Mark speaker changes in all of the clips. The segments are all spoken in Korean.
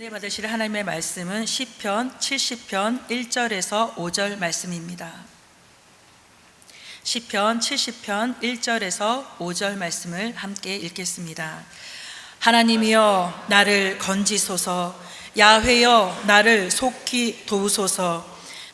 Speaker 1: 은혜 받으실 하나님의 말씀은 시편 70편 1절에서 5절 말씀입니다. 시편 70편 1절에서 5절 말씀을 함께 읽겠습니다. 하나님이여 나를 건지소서, 야훼여 나를 속히 도우소서.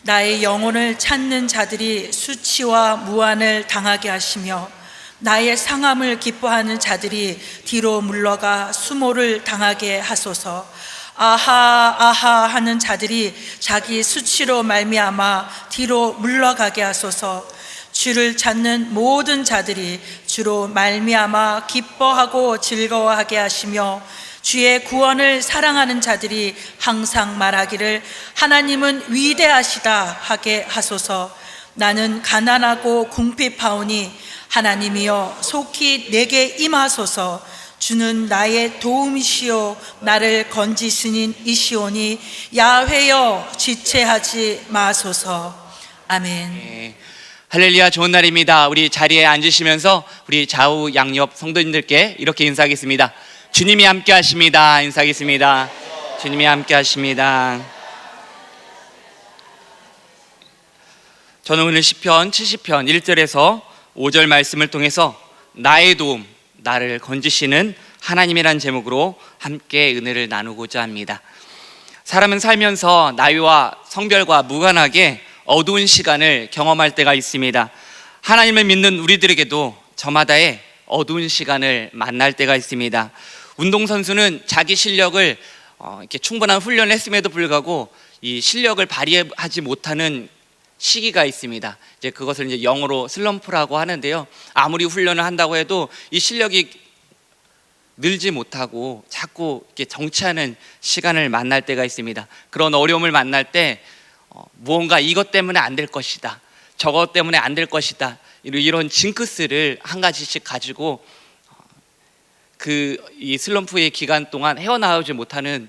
Speaker 1: 나의 영혼을 찾는 자들이 수치와 무한을 당하게 하시며 나의 상함을 기뻐하는 자들이 뒤로 물러가 수모를 당하게 하소서. 아하 아하 하는 자들이 자기 수치로 말미암아 뒤로 물러가게 하소서. 주를 찾는 모든 자들이 주로 말미암아 기뻐하고 즐거워하게 하시며 주의 구원을 사랑하는 자들이 항상 말하기를 하나님은 위대하시다 하게 하소서. 나는 가난하고 궁핍하오니 하나님이여 속히 내게 임하소서. 주는 나의 도움이시오 나를 건지시는 이시오니 야훼여 지체하지 마소서. 아멘.
Speaker 2: 네. 할렐루야, 좋은 날입니다. 우리 자리에 앉으시면서 우리 좌우 양옆 성도님들께 이렇게 인사하겠습니다. 주님이 함께 하십니다. 인사하겠습니다. 주님이 함께 하십니다. 저는 오늘 시편 70편 1절에서 5절 말씀을 통해서 나의 도움, 나를 건지시는 하나님이란 제목으로 함께 은혜를 나누고자 합니다. 사람은 살면서 나이와 성별과 무관하게 어두운 시간을 경험할 때가 있습니다. 하나님을 믿는 우리들에게도 저마다의 어두운 시간을 만날 때가 있습니다. 운동선수는 자기 실력을 이렇게 충분한 훈련을 했음에도 불구하고 이 실력을 발휘하지 못하는 시기가 있습니다. 이제 그것을 이제 영어로 슬럼프라고 하는데요. 아무리 훈련을 한다고 해도 이 실력이 늘지 못하고 자꾸 이렇게 정치하는 시간을 만날 때가 있습니다. 그런 어려움을 만날 때 무언가 이것 때문에 안 될 것이다, 저것 때문에 안 될 것이다, 이런 징크스를 한 가지씩 가지고 이 슬럼프의 기간 동안 헤어나오지 못하는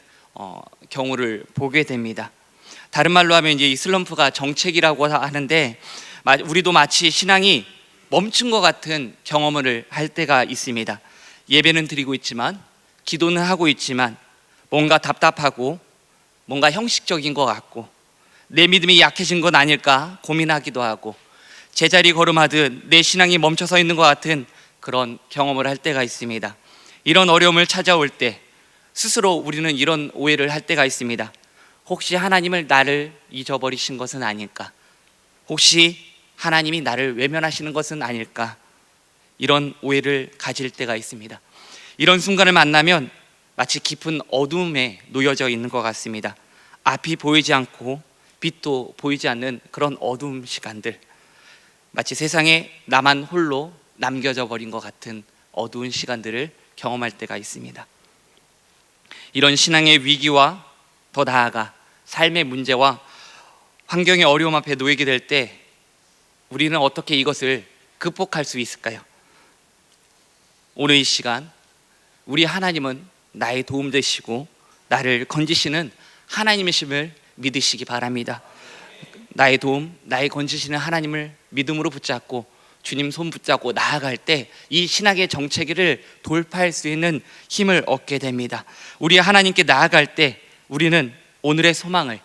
Speaker 2: 경우를 보게 됩니다. 다른 말로 하면 이제 이 슬럼프가 정체기라고 하는데, 우리도 마치 신앙이 멈춘 것 같은 경험을 할 때가 있습니다. 예배는 드리고 있지만, 기도는 하고 있지만, 뭔가 답답하고 뭔가 형식적인 것 같고, 내 믿음이 약해진 건 아닐까 고민하기도 하고, 제자리 걸음하듯 내 신앙이 멈춰서 있는 것 같은 그런 경험을 할 때가 있습니다. 이런 어려움을 찾아올 때 스스로 우리는 이런 오해를 할 때가 있습니다. 혹시 하나님을 나를 잊어버리신 것은 아닐까? 혹시 하나님이 나를 외면하시는 것은 아닐까? 이런 오해를 가질 때가 있습니다. 이런 순간을 만나면 마치 깊은 어둠에 놓여져 있는 것 같습니다. 앞이 보이지 않고 빛도 보이지 않는 그런 어두운 시간들, 마치 세상에 나만 홀로 남겨져 버린 것 같은 어두운 시간들을 경험할 때가 있습니다. 이런 신앙의 위기와 더 나아가 삶의 문제와 환경의 어려움 앞에 놓이게 될 때 우리는 어떻게 이것을 극복할 수 있을까요? 오늘 이 시간 우리 하나님은 나의 도움 되시고 나를 건지시는 하나님이심을 믿으시기 바랍니다. 나의 도움, 나의 건지시는 하나님을 믿음으로 붙잡고 주님 손 붙잡고 나아갈 때 이 신학의 정체기를 돌파할 수 있는 힘을 얻게 됩니다. 우리 하나님께 나아갈 때 우리는 오늘의 소망을,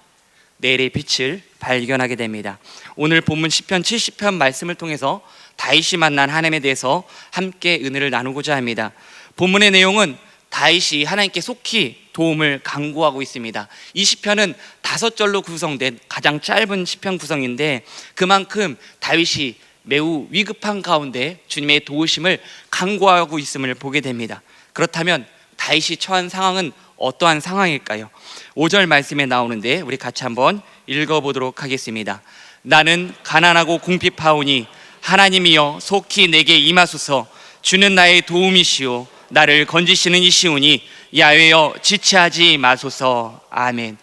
Speaker 2: 내일의 빛을 발견하게 됩니다. 오늘 본문 시편 70편 말씀을 통해서 다윗이 만난 하나님에 대해서 함께 은혜를 나누고자 합니다. 본문의 내용은 다윗이 하나님께 속히 도움을 간구하고 있습니다. 이 시편은 5절로 구성된 가장 짧은 시편 구성인데, 그만큼 다윗이 매우 위급한 가운데 주님의 도우심을 간구하고 있음을 보게 됩니다. 그렇다면 다윗이 처한 상황은 어떠한 상황일까요? 5절 말씀에 나오는데 우리 같이 한번 읽어보도록 하겠습니다. 나는 가난하고 궁핍하오니 하나님이여 속히 내게 임하소서. 주는 나의 도움이시오 나를 건지시는 이시오니 야훼여 지체하지 마소서. 아멘.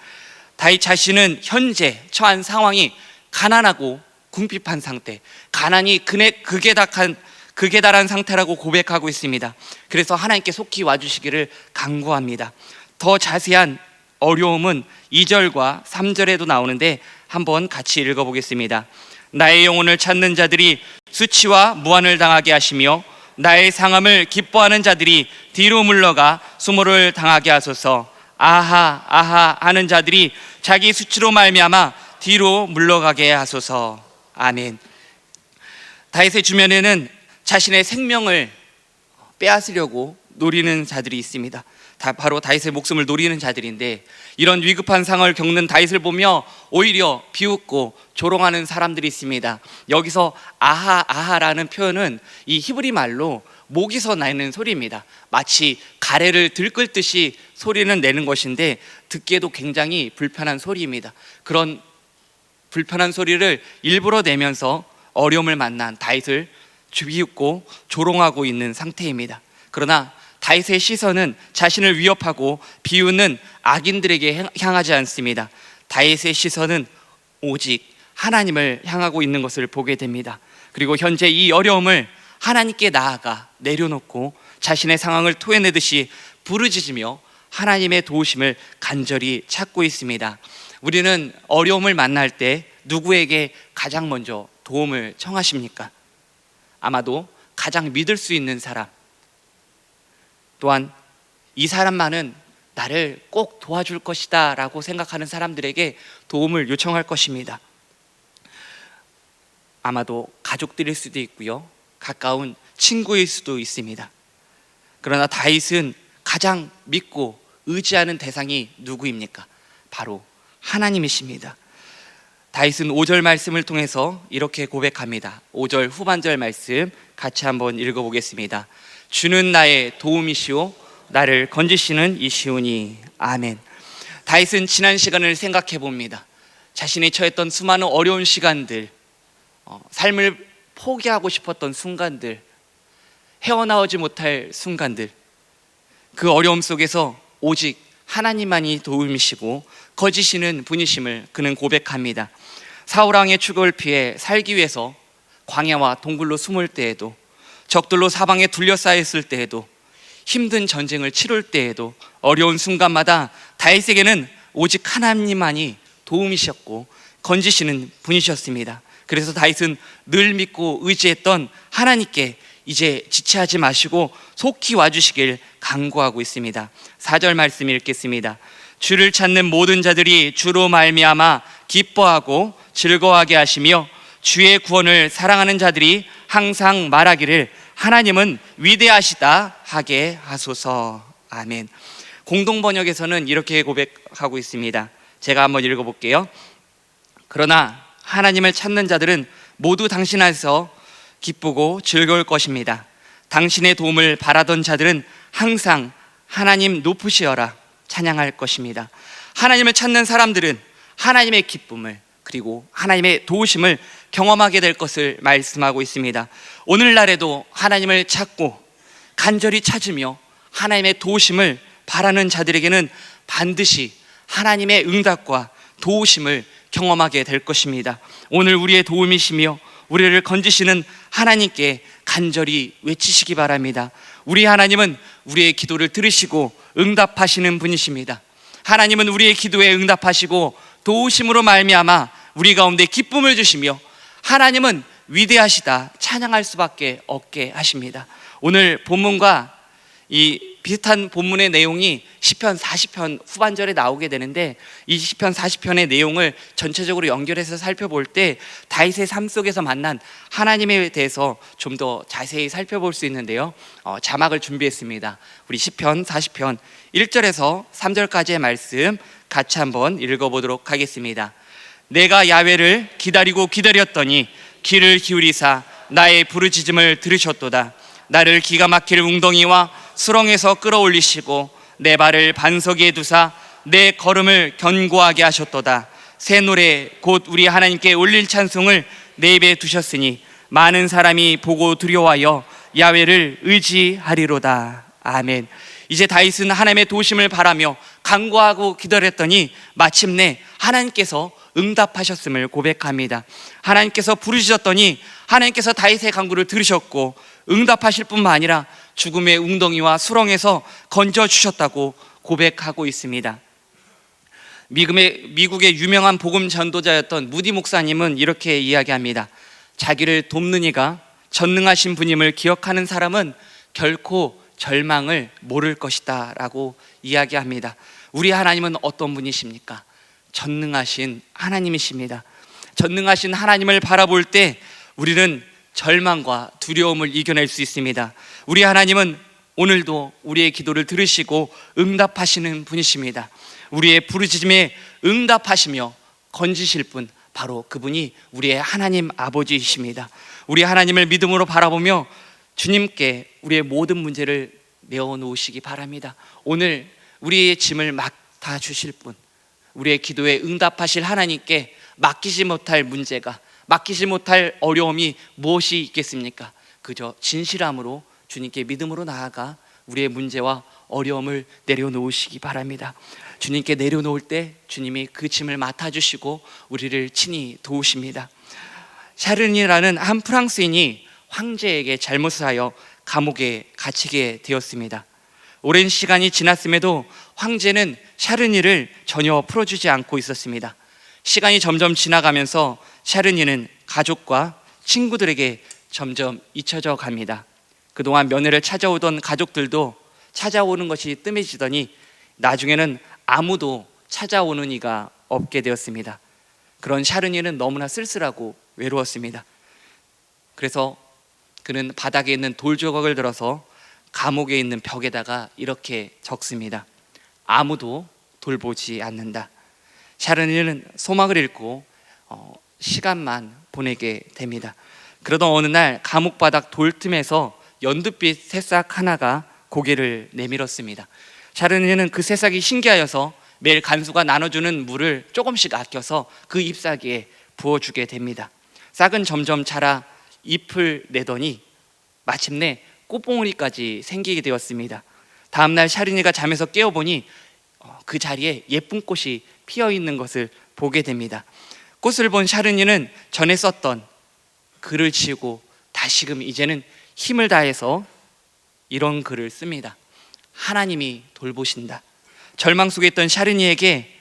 Speaker 2: 다윗 자신은 현재 처한 상황이 가난하고 궁핍한 상태, 가난이 극에 달한 상태라고 고백하고 있습니다. 그래서 하나님께 속히 와주시기를 간구합니다. 더 자세한 어려움은 2절과 3절에도 나오는데 한번 같이 읽어보겠습니다. 나의 영혼을 찾는 자들이 수치와 무한을 당하게 하시며 나의 상함을 기뻐하는 자들이 뒤로 물러가 수모를 당하게 하소서. 아하 아하 하는 자들이 자기 수치로 말미암아 뒤로 물러가게 하소서. 아멘. 다윗의 주변에는 자신의 생명을 빼앗으려고 노리는 자들이 있습니다. 바로 다윗의 목숨을 노리는 자들인데, 이런 위급한 상황을 겪는 다윗을 보며 오히려 비웃고 조롱하는 사람들이 있습니다. 여기서 아하 아하라는 표현은 이 히브리 말로 목에서 나는 소리입니다. 마치 가래를 들끓듯이 소리는 내는 것인데 듣기에도 굉장히 불편한 소리입니다. 그런 불편한 소리를 일부러 내면서 어려움을 만난 다윗을 비웃고 조롱하고 있는 상태입니다. 그러나 다윗의 시선은 자신을 위협하고 비웃는 악인들에게 향하지 않습니다. 다윗의 시선은 오직 하나님을 향하고 있는 것을 보게 됩니다. 그리고 현재 이 어려움을 하나님께 나아가 내려놓고 자신의 상황을 토해내듯이 부르짖으며 하나님의 도우심을 간절히 찾고 있습니다. 우리는 어려움을 만날 때 누구에게 가장 먼저 도움을 청하십니까? 아마도 가장 믿을 수 있는 사람, 또한 이 사람만은 나를 꼭 도와줄 것이다 라고 생각하는 사람들에게 도움을 요청할 것입니다. 아마도 가족들일 수도 있고요, 가까운 친구일 수도 있습니다. 그러나 다윗은 가장 믿고 의지하는 대상이 누구입니까? 바로 하나님이십니다. 다윗은 5절 말씀을 통해서 이렇게 고백합니다. 5절 후반절 말씀 같이 한번 읽어보겠습니다. 주는 나의 도움이시오 나를 건지시는 이시오니. 아멘. 다윗은 지난 시간을 생각해 봅니다. 자신이 처했던 수많은 어려운 시간들, 삶을 포기하고 싶었던 순간들, 헤어나오지 못할 순간들, 그 어려움 속에서 오직 하나님만이 도움이시고 거지시는 분이심을 그는 고백합니다. 사울왕의 추격을 피해 살기 위해서 광야와 동굴로 숨을 때에도, 적들로 사방에 둘러싸였을 때에도, 힘든 전쟁을 치룰 때에도, 어려운 순간마다 다윗에게는 오직 하나님만이 도움이셨고 건지시는 분이셨습니다. 그래서 다윗은 늘 믿고 의지했던 하나님께 이제 지체하지 마시고 속히 와주시길 간구하고 있습니다. 4절 말씀 읽겠습니다. 주를 찾는 모든 자들이 주로 말미암아 기뻐하고 즐거워하게 하시며 주의 구원을 사랑하는 자들이 항상 말하기를 하나님은 위대하시다 하게 하소서. 아멘. 공동번역에서는 이렇게 고백하고 있습니다. 제가 한번 읽어볼게요. 그러나 하나님을 찾는 자들은 모두 당신 안에서 기쁘고 즐거울 것입니다. 당신의 도움을 바라던 자들은 항상 하나님 높으시어라 찬양할 것입니다. 하나님을 찾는 사람들은 하나님의 기쁨을, 그리고 하나님의 도우심을 경험하게 될 것을 말씀하고 있습니다. 오늘날에도 하나님을 찾고 간절히 찾으며 하나님의 도우심을 바라는 자들에게는 반드시 하나님의 응답과 도우심을 경험하게 될 것입니다. 오늘 우리의 도움이시며 우리를 건지시는 하나님께 간절히 외치시기 바랍니다. 우리 하나님은 우리의 기도를 들으시고 응답하시는 분이십니다. 하나님은 우리의 기도에 응답하시고 도우심으로 말미암아 우리 가운데 기쁨을 주시며 하나님은 위대하시다 찬양할 수밖에 없게 하십니다. 오늘 본문과 이 비슷한 본문의 내용이 시편 40편 후반절에 나오게 되는데, 이 시편 40편의 내용을 전체적으로 연결해서 살펴볼 때 다윗의 삶 속에서 만난 하나님에 대해서 좀 더 자세히 살펴볼 수 있는데요, 자막을 준비했습니다. 우리 시편 40편 1절에서 3절까지의 말씀 같이 한번 읽어보도록 하겠습니다. 내가 야훼를 기다리고 기다렸더니 귀를 기울이사 나의 부르짖음을 들으셨도다. 나를 기가 막힐 웅덩이와 수렁에서 끌어올리시고 내 발을 반석 위에 두사 내 걸음을 견고하게 하셨도다. 새 노래 곧 우리 하나님께 올릴 찬송을 내 입에 두셨으니 많은 사람이 보고 두려워하여 야훼를 의지하리로다. 아멘. 이제 다윗은 하나님의 도우심을 바라며 간구하고 기다렸더니 마침내 하나님께서 응답하셨음을 고백합니다. 하나님께서 부르셨더니 하나님께서 다윗의 간구를 들으셨고 응답하실 뿐만 아니라 죽음의 웅덩이와 수렁에서 건져주셨다고 고백하고 있습니다. 미국의 유명한 복음 전도자였던 무디 목사님은 이렇게 이야기합니다. 자기를 돕는 이가 전능하신 분임을 기억하는 사람은 결코 절망을 모를 것이다 라고 이야기합니다. 우리 하나님은 어떤 분이십니까? 전능하신 하나님이십니다. 전능하신 하나님을 바라볼 때 우리는 절망과 두려움을 이겨낼 수 있습니다. 우리 하나님은 오늘도 우리의 기도를 들으시고 응답하시는 분이십니다. 우리의 부르짖음에 응답하시며 건지실 분, 바로 그분이 우리의 하나님 아버지이십니다. 우리 하나님을 믿음으로 바라보며 주님께 우리의 모든 문제를 내어놓으시기 바랍니다. 오늘 우리의 짐을 맡아주실 분, 우리의 기도에 응답하실 하나님께 맡기지 못할 문제가, 맡기지 못할 어려움이 무엇이 있겠습니까? 그저 진실함으로 주님께 믿음으로 나아가 우리의 문제와 어려움을 내려놓으시기 바랍니다. 주님께 내려놓을 때 주님이 그 짐을 맡아주시고 우리를 친히 도우십니다. 샤른이라는 한 프랑스인이 황제에게 잘못을 하여 감옥에 갇히게 되었습니다. 오랜 시간이 지났음에도 황제는 샤르니를 전혀 풀어주지 않고 있었습니다. 시간이 점점 지나가면서 샤르니는 가족과 친구들에게 점점 잊혀져 갑니다. 그동안 면회를 찾아오던 가족들도 찾아오는 것이 뜸해지더니 나중에는 아무도 찾아오는 이가 없게 되었습니다. 그런 샤르니는 너무나 쓸쓸하고 외로웠습니다. 그래서 그는 바닥에 있는 돌 조각을 들어서 감옥에 있는 벽에다가 이렇게 적습니다. 아무도 돌보지 않는다. 샤르니는 소망을 잃고 시간만 보내게 됩니다. 그러던 어느 날 감옥 바닥 돌틈에서 연두빛 새싹 하나가 고개를 내밀었습니다. 샤르니는 그 새싹이 신기하여서 매일 간수가 나눠주는 물을 조금씩 아껴서 그 잎사귀에 부어주게 됩니다. 싹은 점점 자라 잎을 내더니 마침내 꽃봉오리까지 생기게 되었습니다. 다음날 샤르니가 잠에서 깨어보니 그 자리에 예쁜 꽃이 피어있는 것을 보게 됩니다. 꽃을 본 샤르니는 전에 썼던 글을 지우고 다시금 이제는 힘을 다해서 이런 글을 씁니다. 하나님이 돌보신다. 절망 속에 있던 샤르니에게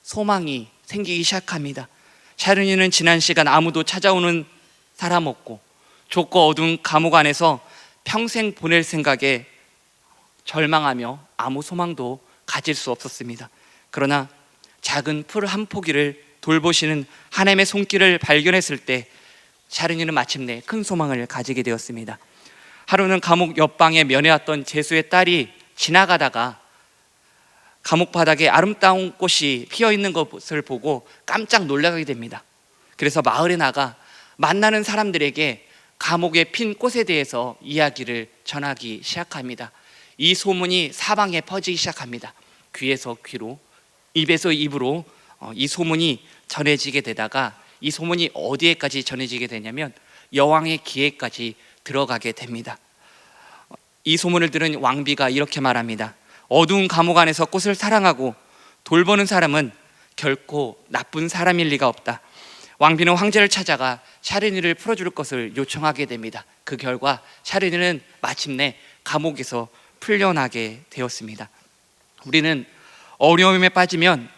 Speaker 2: 소망이 생기기 시작합니다. 샤르니는 지난 시간 아무도 찾아오는 사람 없고 좁고 어두운 감옥 안에서 평생 보낼 생각에 절망하며 아무 소망도 가질 수 없었습니다. 그러나 작은 풀 한 포기를 돌보시는 하나님의 손길을 발견했을 때 샤르니는 마침내 큰 소망을 가지게 되었습니다. 하루는 감옥 옆방에 면회왔던 제수의 딸이 지나가다가 감옥 바닥에 아름다운 꽃이 피어있는 것을 보고 깜짝 놀라게 됩니다. 그래서 마을에 나가 만나는 사람들에게 감옥에 핀 꽃에 대해서 이야기를 전하기 시작합니다. 이 소문이 사방에 퍼지기 시작합니다. 귀에서 귀로, 입에서 입으로 이 소문이 전해지게 되다가 이 소문이 어디에까지 전해지게 되냐면 여왕의 귀에까지 들어가게 됩니다. 이 소문을 들은 왕비가 이렇게 말합니다. 어두운 감옥 안에서 꽃을 사랑하고 돌보는 사람은 결코 나쁜 사람일 리가 없다. 왕비는 황제를 찾아가 샤르니를 풀어줄 것을 요청하게 됩니다. 그 결과 샤르니는 마침내 감옥에서 풀려나게 되었습니다. 우리는 어려움에 빠지면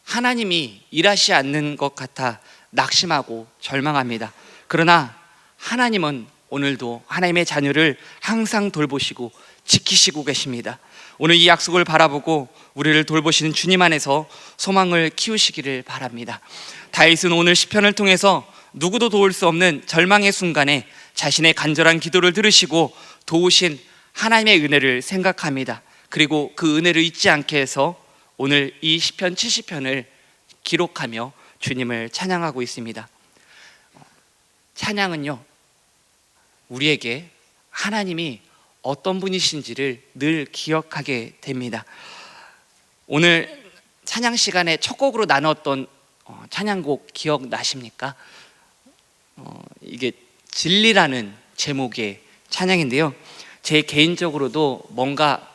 Speaker 2: 하나님이 일하시지 않는 것 같아 낙심하고 절망합니다. 그러나 하나님은 오늘도 하나님의 자녀를 항상 돌보시고 지키시고 계십니다. 오늘 이 약속을 바라보고 우리를 돌보시는 주님 안에서 소망을 키우시기를 바랍니다. 다윗은 오늘 시편을 통해서 누구도 도울 수 없는 절망의 순간에 자신의 간절한 기도를 들으시고 도우신 하나님의 은혜를 생각합니다. 그리고 그 은혜를 잊지 않게 해서 오늘 이 시편 70편을 기록하며 주님을 찬양하고 있습니다. 찬양은요, 우리에게 하나님이 어떤 분이신지를 늘 기억하게 됩니다. 오늘 찬양 시간에 첫 곡으로 나눴던 찬양곡 기억나십니까? 이게 진리라는 제목의 찬양인데요, 제 개인적으로도 뭔가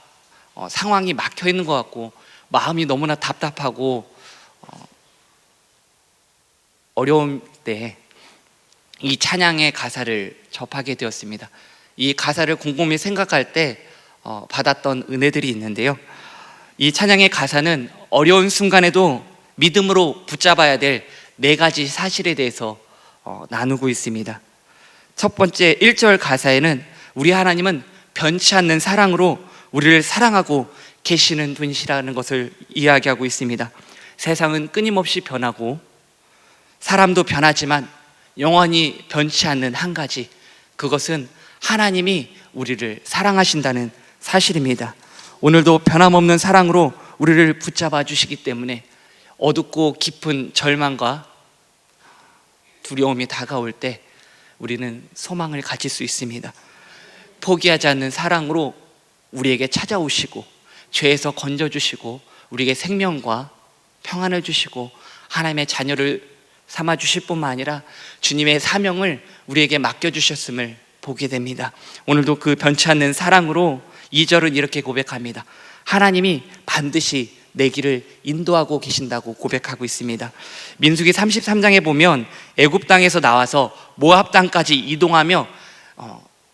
Speaker 2: 상황이 막혀 있는 것 같고 마음이 너무나 답답하고 어려울 때 이 찬양의 가사를 접하게 되었습니다. 이 가사를 곰곰이 생각할 때 받았던 은혜들이 있는데요, 이 찬양의 가사는 어려운 순간에도 믿음으로 붙잡아야 될 4가지 사실에 대해서 나누고 있습니다. 첫 번째 1절 가사에는 우리 하나님은 변치 않는 사랑으로 우리를 사랑하고 계시는 분이시라는 것을 이야기하고 있습니다. 세상은 끊임없이 변하고 사람도 변하지만 영원히 변치 않는 한 가지, 그것은 하나님이 우리를 사랑하신다는 사실입니다. 오늘도 변함없는 사랑으로 우리를 붙잡아 주시기 때문에 어둡고 깊은 절망과 두려움이 다가올 때 우리는 소망을 가질 수 있습니다. 포기하지 않는 사랑으로 우리에게 찾아오시고 죄에서 건져주시고 우리에게 생명과 평안을 주시고 하나님의 자녀를 삼아주실 뿐만 아니라 주님의 사명을 우리에게 맡겨주셨음을 보게 됩니다. 오늘도 그 변치 않는 사랑으로 2절은 이렇게 고백합니다. 하나님이 반드시 내 길을 인도하고 계신다고 고백하고 있습니다. 민수기 33장에 보면 애굽 땅에서 나와서 모압 땅까지 이동하며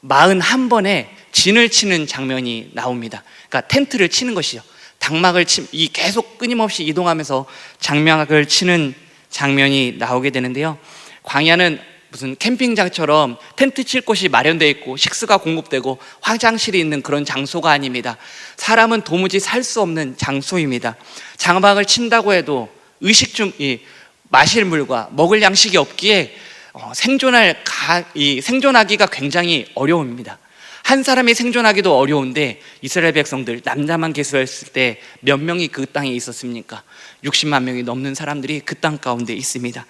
Speaker 2: 41번의 진을 치는 장면이 나옵니다. 그러니까 텐트를 치는 것이죠. 장막을 계속 끊임없이 이동하면서 장막을 치는 장면이 나오게 되는데요. 광야는 무슨 캠핑장처럼 텐트 칠 곳이 마련되어 있고 식수가 공급되고 화장실이 있는 그런 장소가 아닙니다. 사람은 도무지 살 수 없는 장소입니다. 장막을 친다고 해도 마실 물과 먹을 양식이 없기에 생존하기가 굉장히 어려웁니다. 한 사람이 생존하기도 어려운데 이스라엘 백성들 남자만 계수했을 때 몇 명이 그 땅에 있었습니까? 60만 명이 넘는 사람들이 그 땅 가운데 있습니다.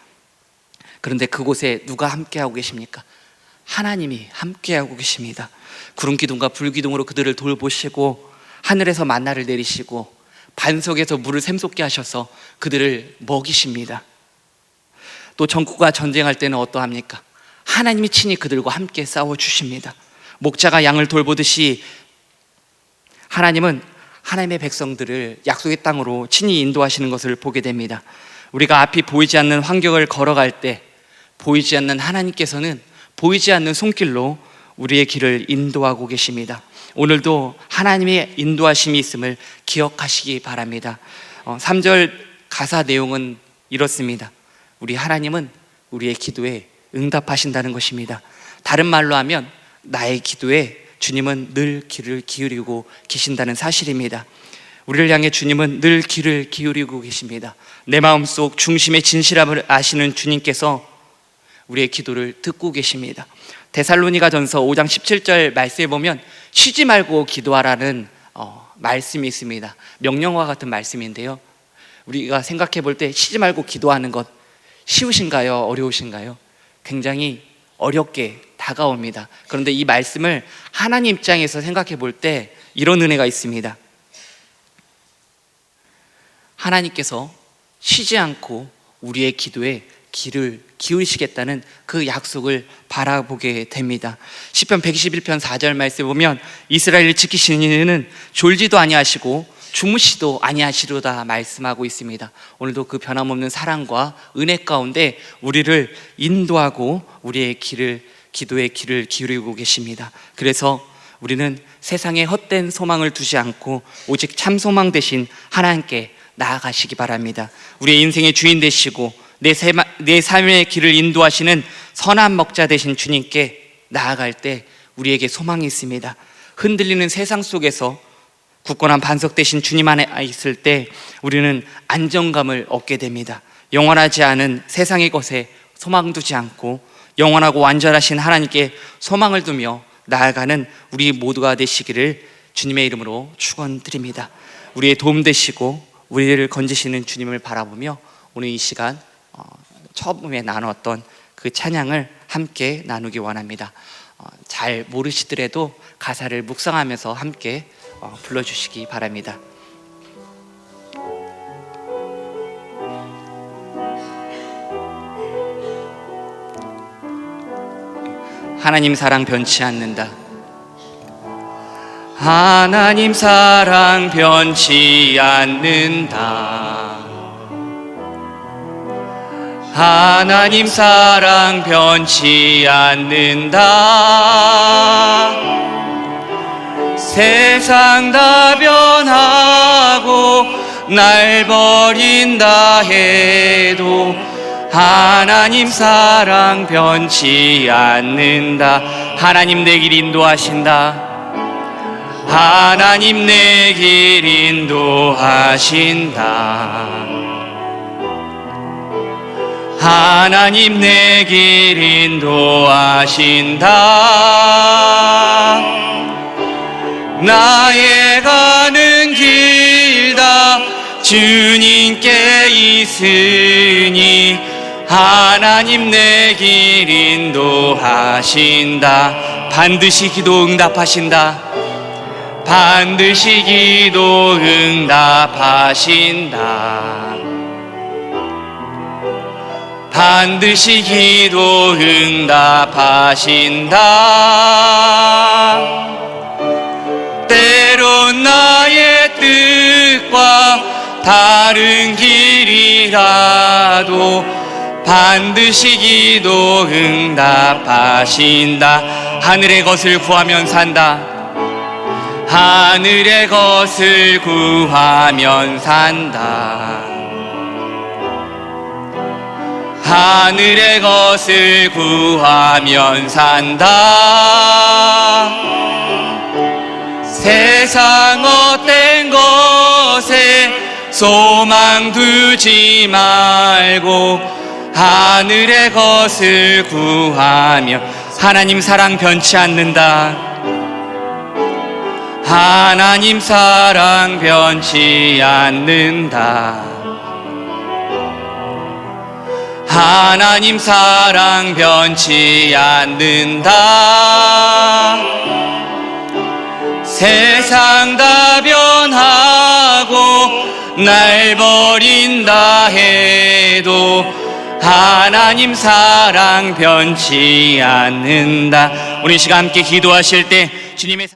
Speaker 2: 그런데 그곳에 누가 함께하고 계십니까? 하나님이 함께하고 계십니다. 구름 기둥과 불 기둥으로 그들을 돌보시고 하늘에서 만나를 내리시고 반석에서 물을 샘솟게 하셔서 그들을 먹이십니다. 또 전국과 전쟁할 때는 어떠합니까? 하나님이 친히 그들과 함께 싸워주십니다. 목자가 양을 돌보듯이 하나님은 하나님의 백성들을 약속의 땅으로 친히 인도하시는 것을 보게 됩니다. 우리가 앞이 보이지 않는 환경을 걸어갈 때 보이지 않는 하나님께서는 보이지 않는 손길로 우리의 길을 인도하고 계십니다. 오늘도 하나님의 인도하심이 있음을 기억하시기 바랍니다. 3절 가사 내용은 이렇습니다. 우리 하나님은 우리의 기도에 응답하신다는 것입니다. 다른 말로 하면 나의 기도에 주님은 늘 귀를 기울이고 계신다는 사실입니다. 우리를 향해 주님은 늘 귀를 기울이고 계십니다. 내 마음속 중심의 진실함을 아시는 주님께서 우리의 기도를 듣고 계십니다. 데살로니가전서 5장 17절 말씀에 보면 쉬지 말고 기도하라는 말씀이 있습니다. 명령과 같은 말씀인데요, 우리가 생각해 볼 때 쉬지 말고 기도하는 것 쉬우신가요? 어려우신가요? 굉장히 어렵게 다가옵니다. 그런데 이 말씀을 하나님 입장에서 생각해 볼 때 이런 은혜가 있습니다. 하나님께서 쉬지 않고 우리의 기도에 귀를 기울이시겠다는 그 약속을 바라보게 됩니다. 시편 121편 4절 말씀에 보면 이스라엘을 지키시는 이는 졸지도 아니하시고 주무시도 아니하시로다 말씀하고 있습니다. 오늘도 그 변함없는 사랑과 은혜 가운데 우리를 인도하고 우리의 기도의 귀를 기울이고 계십니다. 그래서 우리는 세상에 헛된 소망을 두지 않고 오직 참 소망 되신 하나님께 나아가시기 바랍니다. 우리의 인생의 주인 되시고 내 삶의 길을 인도하시는 선한 목자 되신 주님께 나아갈 때 우리에게 소망이 있습니다. 흔들리는 세상 속에서 굳건한 반석 되신 주님 안에 있을 때 우리는 안정감을 얻게 됩니다. 영원하지 않은 세상의 것에 소망 두지 않고 영원하고 완전하신 하나님께 소망을 두며 나아가는 우리 모두가 되시기를 주님의 이름으로 축원드립니다. 우리의 도움 되시고 우리를 건지시는 주님을 바라보며 오늘 이 시간 처음에 나눴던 그 찬양을 함께 나누기 원합니다. 잘 모르시더라도 가사를 묵상하면서 함께 불러주시기 바랍니다. 하나님 사랑 변치 않는다. 하나님 사랑 변치 않는다. 하나님 사랑 변치 않는다. 세상 다 변하고 날 버린다 해도 하나님 사랑 변치 않는다. 하나님 내 길 인도하신다. 하나님 내 길 인도하신다. 하나님 내 길 인도하신다. 나의 가는 길 다 주님께 있으니 하나님 내 길 인도하신다. 반드시 기도 응답하신다. 반드시 기도 응답하신다. 반드시 기도 응답하신다. 때론 나의 뜻과 다른 길이라도 반드시 기도 응답하신다. 하늘의 것을 구하면 산다. 하늘의 것을 구하면 산다. 하늘의 것을 구하면 산다. 세상 헛된 것에 소망 두지 말고 하늘의 것을 구하며 하나님 사랑 변치 않는다. 하나님 사랑 변치 않는다. 하나님 사랑 변치 않는다. 세상 다 변하고 날 버린다 해도 하나님 사랑 변치 않는다. 우리 시간 함께 기도하실 때 주님의